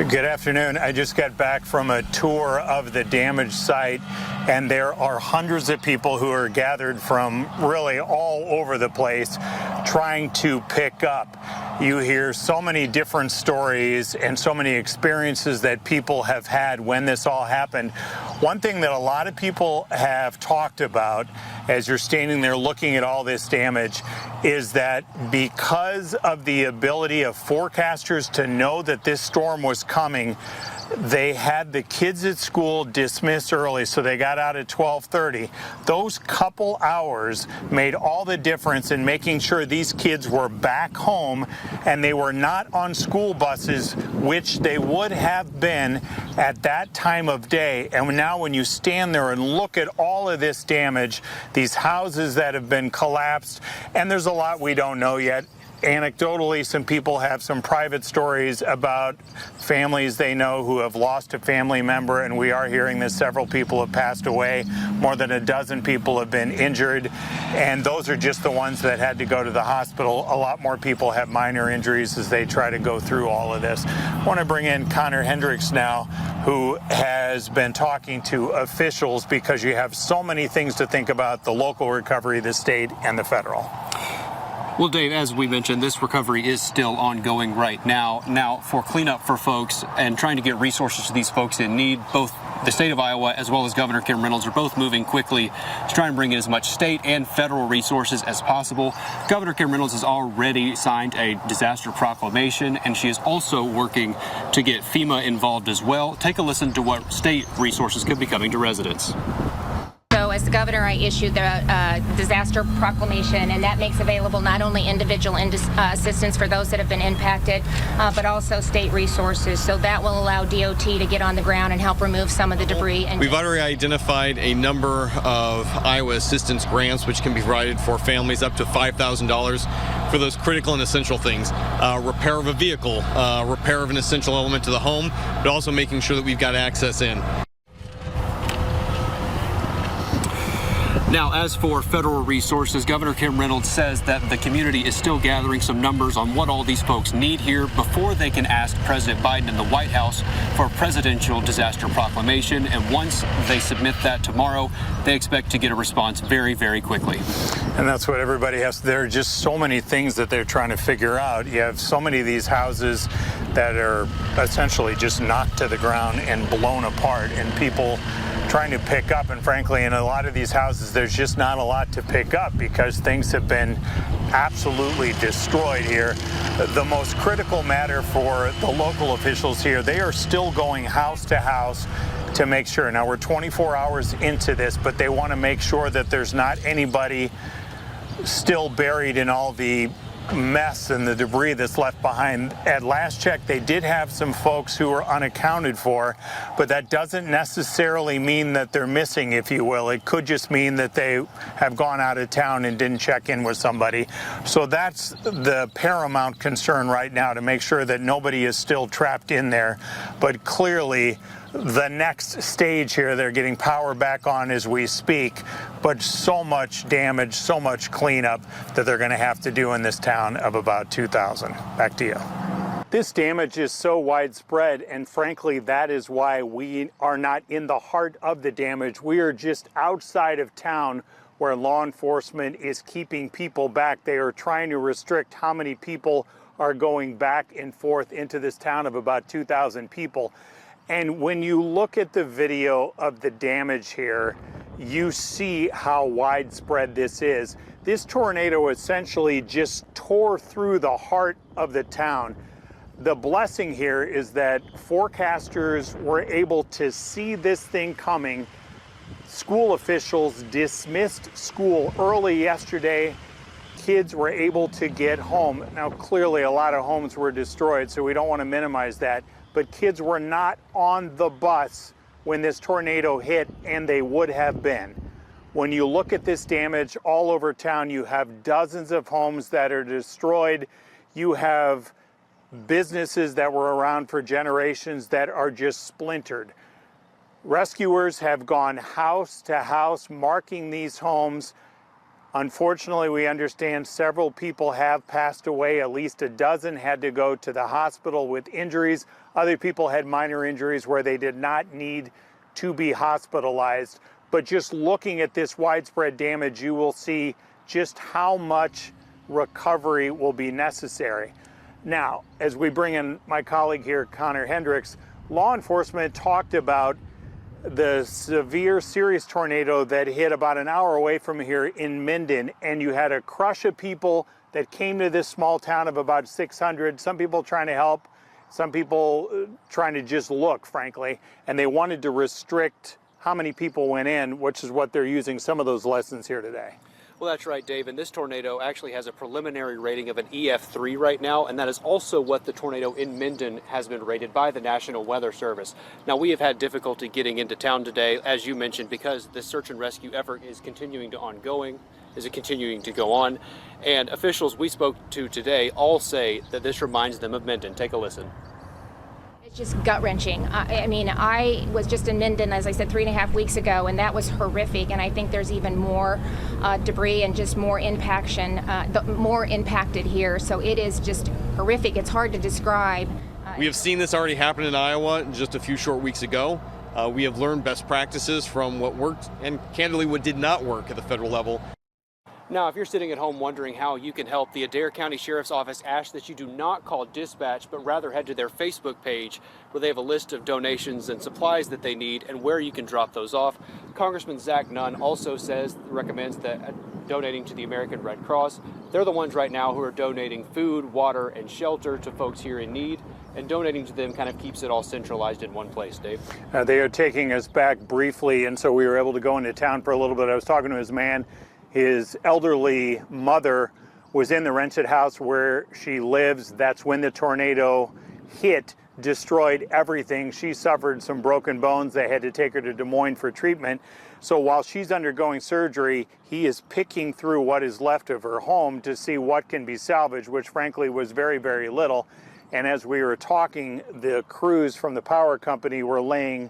Good afternoon. I just got back from a tour of the damaged site, and there are hundreds of people who are gathered from really all over the place trying to pick up. You hear so many different stories and so many experiences that people have had when this all happened. One thing that a lot of people have talked about as you're standing there looking at all this damage is that because of the ability of forecasters to know that this storm was coming, they had the kids at school dismissed early, so they got out at 12:30. Those couple hours made all the difference in making sure these kids were back home and they were not on school buses, which they would have been at that time of day. And now when you stand there and look at all of this damage, these houses that have been collapsed, and there's a lot we don't know yet. Anecdotally, some people have some private stories about families they know who have lost a family member, and we are hearing that several people have passed away. More than a dozen people have been injured, and those are just the ones that had to go to the hospital. A lot more people have minor injuries as they try to go through all of this. I want to bring in Connor Hendricks now, who has been talking to officials because you have so many things to think about: the local recovery, the state, and the federal. Well, Dave, as we mentioned, this recovery is still ongoing right now. Now, for cleanup for folks and trying to get resources to these folks in need, both the state of Iowa as well as Governor Kim Reynolds are both moving quickly to try and bring in as much state and federal resources as possible. Governor Kim Reynolds has already signed a disaster proclamation, and she is also working to get FEMA involved as well. Take a listen to what state resources could be coming to residents. So as the governor, I issued the disaster proclamation, and that makes available not only individual assistance for those that have been impacted, but also state resources. So that will allow DOT to get on the ground and help remove some of the debris. And we've already identified a number of Iowa assistance grants which can be provided for families up to $5,000 for those critical and essential things. Repair of a vehicle, repair of an essential element to the home, but also making sure that we've got access in. Now, as for federal resources, Governor Kim Reynolds says that the community is still gathering some numbers on what all these folks need here before they can ask President Biden and the White House for a presidential disaster proclamation. And once they submit that tomorrow, they expect to get a response very, very quickly. And that's what everybody has. There are just so many things that they're trying to figure out. You have so many of these houses that are essentially just knocked to the ground and blown apart, and people trying to pick up. And frankly, in a lot of these houses, there's just not a lot to pick up because things have been absolutely destroyed here. The most critical matter for the local officials here, they are still going house to house to make sure. Now, we're 24 hours into this, but they want to make sure that there's not anybody still buried in all the mess and the debris that's left behind. At last check, they did have some folks who were unaccounted for, but that doesn't necessarily mean that they're missing, if you will. It could just mean that they have gone out of town and didn't check in with somebody. So that's the paramount concern right now, to make sure that nobody is still trapped in there. But clearly, the next stage here, they're getting power back on as we speak, but so much damage, so much cleanup that they're going to have to do in this town of about 2,000. Back to you. This damage is so widespread, and frankly, that is why we are not in the heart of the damage. We are just outside of town where law enforcement is keeping people back. They are trying to restrict how many people are going back and forth into this town of about 2,000 people. And when you look at the video of the damage here, you see how widespread this is. This tornado essentially just tore through the heart of the town. The blessing here is that forecasters were able to see this thing coming. School officials dismissed school early yesterday. Kids were able to get home. Now, clearly a lot of homes were destroyed, so we don't want to minimize that. But kids were not on the bus when this tornado hit, and they would have been. When you look at this damage all over town, you have dozens of homes that are destroyed. You have businesses that were around for generations that are just splintered. Rescuers have gone house to house, marking these homes. Unfortunately, we understand several people have passed away. At least a dozen had to go to the hospital with injuries. Other people had minor injuries where they did not need to be hospitalized. But just looking at this widespread damage, you will see just how much recovery will be necessary. Now, as we bring in my colleague here, Connor Hendricks, law enforcement talked about the severe, serious tornado that hit about an hour away from here in Minden, and you had a crush of people that came to this small town of about 600, some people trying to help, some people trying to just look, frankly, and they wanted to restrict how many people went in, which is what they're using some of those lessons here today. Well, that's right, Dave. And this tornado actually has a preliminary rating of an EF3 right now, and that is also what the tornado in Minden has been rated by the National Weather Service. Now, we have had difficulty getting into town today, as you mentioned, because the search and rescue effort is continuing to go on. And officials we spoke to today all say that this reminds them of Minden. Take a listen. It's just gut-wrenching. I mean, I was just in Minden, as I said, 3.5 weeks ago, and that was horrific. And I think there's even more debris and just more more impacted here. So it is just horrific. It's hard to describe. We have seen this already happen in Iowa just a few short weeks ago. We have learned best practices from what worked and candidly what did not work at the federal level. Now, if you're sitting at home wondering how you can help, the Adair County Sheriff's Office asks that you do not call dispatch, but rather head to their Facebook page where they have a list of donations and supplies that they need and where you can drop those off. Congressman Zach Nunn also recommends that donating to the American Red Cross. They're the ones right now who are donating food, water, and shelter to folks here in need. And donating to them kind of keeps it all centralized in one place, Dave. They are taking us back briefly, and so we were able to go into town for a little bit. I was talking to his man. His elderly mother was in the rented house where she lives. That's when the tornado hit, destroyed everything. She suffered some broken bones. They had to take her to Des Moines for treatment. So while she's undergoing surgery, he is picking through what is left of her home to see what can be salvaged, which frankly was very, very little. And as we were talking, the crews from the power company were laying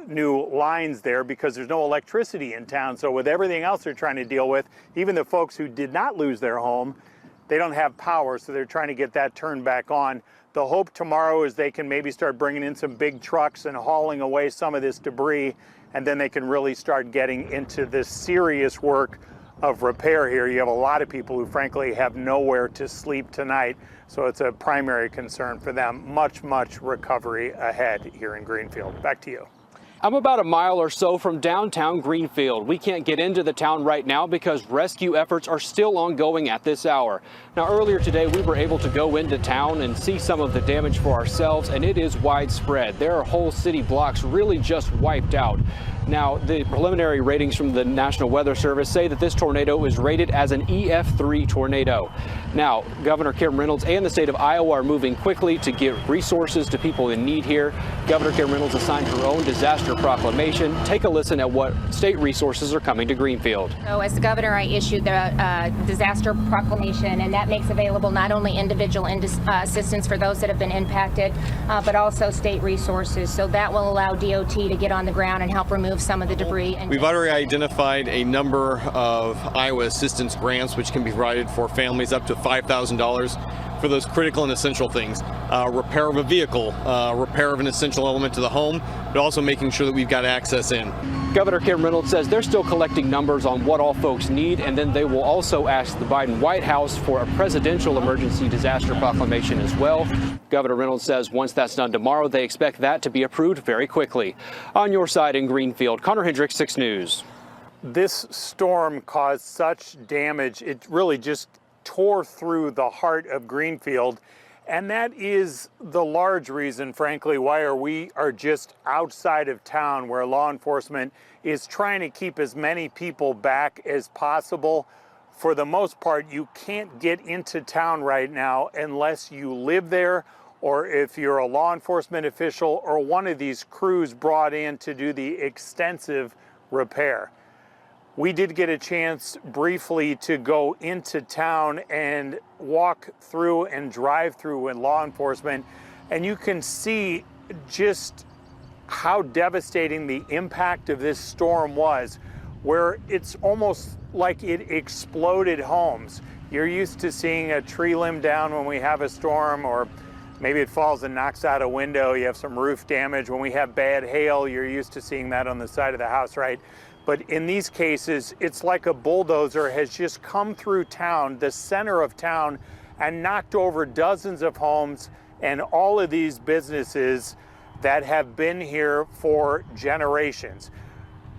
new lines there because there's no electricity in town. So with everything else they're trying to deal with, even the folks who did not lose their home, they don't have power, so they're trying to get that turned back on. The hope tomorrow is they can maybe start bringing in some big trucks and hauling away some of this debris, and then they can really start getting into this serious work of repair here. You have a lot of people who frankly have nowhere to sleep tonight, so it's a primary concern for them. Much recovery ahead here in Greenfield. Back to you. I'm about a mile or so from downtown Greenfield. We can't get into the town right now because rescue efforts are still ongoing at this hour. Now, earlier today, we were able to go into town and see some of the damage for ourselves, and it is widespread. There are whole city blocks really just wiped out. Now, the preliminary ratings from the National Weather Service say that this tornado is rated as an EF3 tornado. Now, Governor Kim Reynolds and the state of Iowa are moving quickly to give resources to people in need here. Governor Kim Reynolds has signed her own disaster proclamation. Take a listen at what state resources are coming to Greenfield. So as the governor, I issued the disaster proclamation, and that makes available not only individual assistance for those that have been impacted, but also state resources. So that will allow DOT to get on the ground and help remove some of the debris. We've already identified a number of Iowa assistance grants which can be provided for families up to $5,000 for those critical and essential things. Repair of a vehicle, repair of an essential element to the home, but also making sure that we've got access in. Governor Kim Reynolds says they're still collecting numbers on what all folks need, and then they will also ask the Biden White House for a presidential emergency disaster proclamation as well. Governor Reynolds says once that's done tomorrow, they expect that to be approved very quickly. On your side in Greenfield, Connor Hendricks, 6 News. This storm caused such damage, it really just tore through the heart of Greenfield. And that is the large reason, frankly, why we are just outside of town, where law enforcement is trying to keep as many people back as possible. For the most part, you can't get into town right now unless you live there, or if you're a law enforcement official or one of these crews brought in to do the extensive repair. We did get a chance briefly to go into town and walk through and drive through with law enforcement, and you can see just how devastating the impact of this storm was. where it's almost like it exploded homes. You're used to seeing a tree limb down when we have a storm, or maybe it falls and knocks out a window. You have some roof damage. When we have bad hail, you're used to seeing that on the side of the house, right? But in these cases, it's like a bulldozer has just come through town, the center of town, and knocked over dozens of homes and all of these businesses that have been here for generations.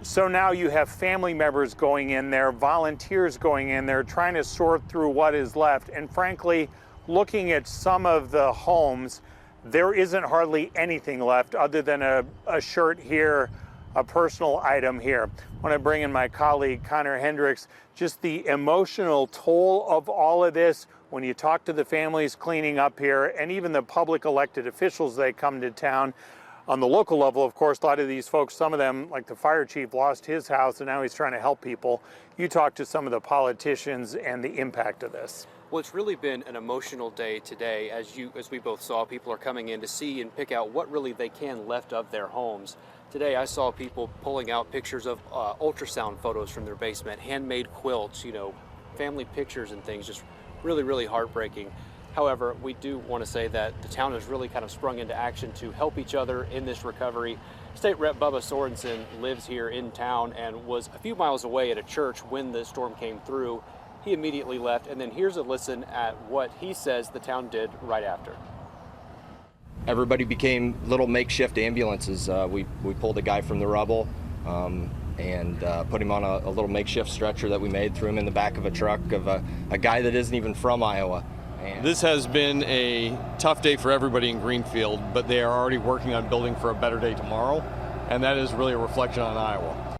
So now you have family members going in there, volunteers going in there, trying to sort through what is left. And frankly, looking at some of the homes, there isn't hardly anything left other than a shirt here, a personal item here. I want to bring in my colleague, Connor Hendricks. Just the emotional toll of all of this, when you talk to the families cleaning up here, and even the public elected officials that come to town. On the local level, of course, a lot of these folks, some of them, like the fire chief, lost his house and now he's trying to help people. You talk to some of the politicians and the impact of this. Well, it's really been an emotional day today. As we both saw, people are coming in to see and pick out what really they can left of their homes. Today, I saw people pulling out pictures of ultrasound photos from their basement, handmade quilts, family pictures and things, just really, really heartbreaking. However, we do want to say that the town has really kind of sprung into action to help each other in this recovery. State Rep Bubba Sorensen lives here in town and was a few miles away at a church when the storm came through. He immediately left, and then here's a listen at what he says the town did right after. Everybody became little makeshift ambulances. We pulled a guy from the rubble and put him on a little makeshift stretcher that we made, threw him in the back of a truck of a guy that isn't even from Iowa. This has been a tough day for everybody in Greenfield, but they are already working on building for a better day tomorrow, and that is really a reflection on Iowa.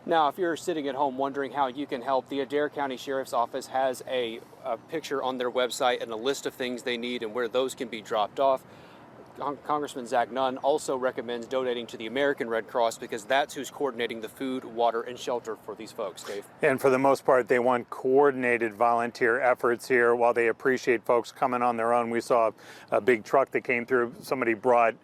Now, if you're sitting at home wondering how you can help, the Adair County Sheriff's Office has a picture on their website and a list of things they need and where those can be dropped off. Congressman Zach Nunn also recommends donating to the American Red Cross because that's who's coordinating the food, water, and shelter for these folks, Dave. And for the most part, they want coordinated volunteer efforts here. While they appreciate folks coming on their own, we saw a big truck that came through. Somebody brought,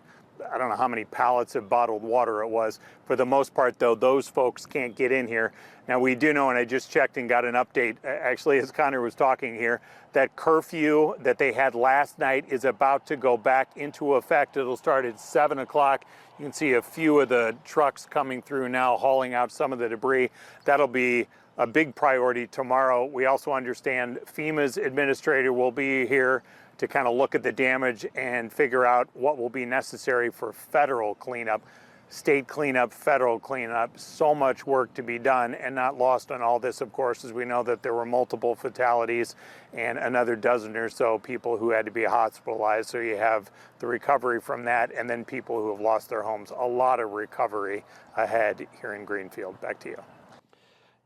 I don't know how many pallets of bottled water it was. For the most part, though, those folks can't get in here. Now, we do know, and I just checked and got an update, actually, as Connor was talking here, that curfew that they had last night is about to go back into effect. It'll start at 7 o'clock. You can see a few of the trucks coming through now, hauling out some of the debris. That'll be a big priority tomorrow. We also understand FEMA's administrator will be here to kind of look at the damage and figure out what will be necessary for federal cleanup. State cleanup, federal cleanup, so much work to be done, and not lost on all this, of course, as we know that there were multiple fatalities and another dozen or so people who had to be hospitalized. So you have the recovery from that, and then people who have lost their homes. A lot of recovery ahead here in Greenfield. Back to you.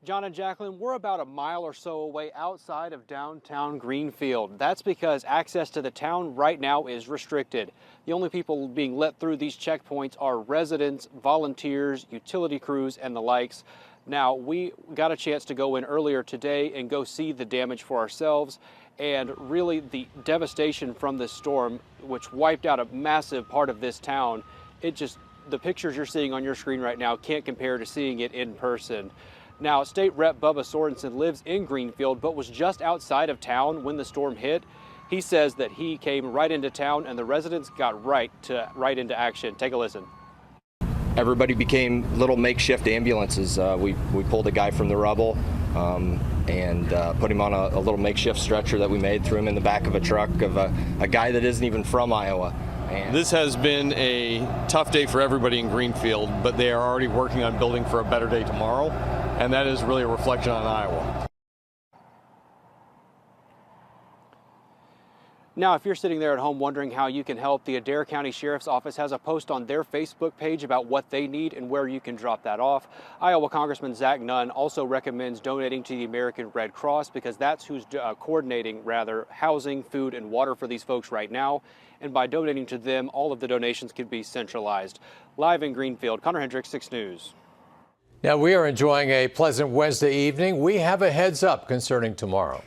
John and Jacqueline, we're about a mile or so away outside of downtown Greenfield. That's because access to the town right now is restricted. The only people being let through these checkpoints are residents, volunteers, utility crews, and the likes. Now, we got a chance to go in earlier today and go see the damage for ourselves, and really the devastation from this storm, which wiped out a massive part of this town. The pictures you're seeing on your screen right now can't compare to seeing it in person. Now, State Rep Bubba Sorensen lives in Greenfield, but was just outside of town when the storm hit. He says that he came right into town and the residents got right into action. Take a listen. Everybody became little makeshift ambulances. We pulled a guy from the rubble and put him on a little makeshift stretcher that we made, threw him in the back of a truck of a guy that isn't even from Iowa. This has been a tough day for everybody in Greenfield, but they are already working on building for a better day tomorrow, and that is really a reflection on Iowa. Now, if you're sitting there at home wondering how you can help, the Adair County Sheriff's Office has a post on their Facebook page about what they need and where you can drop that off. Iowa Congressman Zach Nunn also recommends donating to the American Red Cross because that's who's coordinating, housing, food, and water for these folks right now. And by donating to them, all of the donations can be centralized. Live in Greenfield, Connor Hendricks, 6 News. Now, we are enjoying a pleasant Wednesday evening. We have a heads up concerning tomorrow.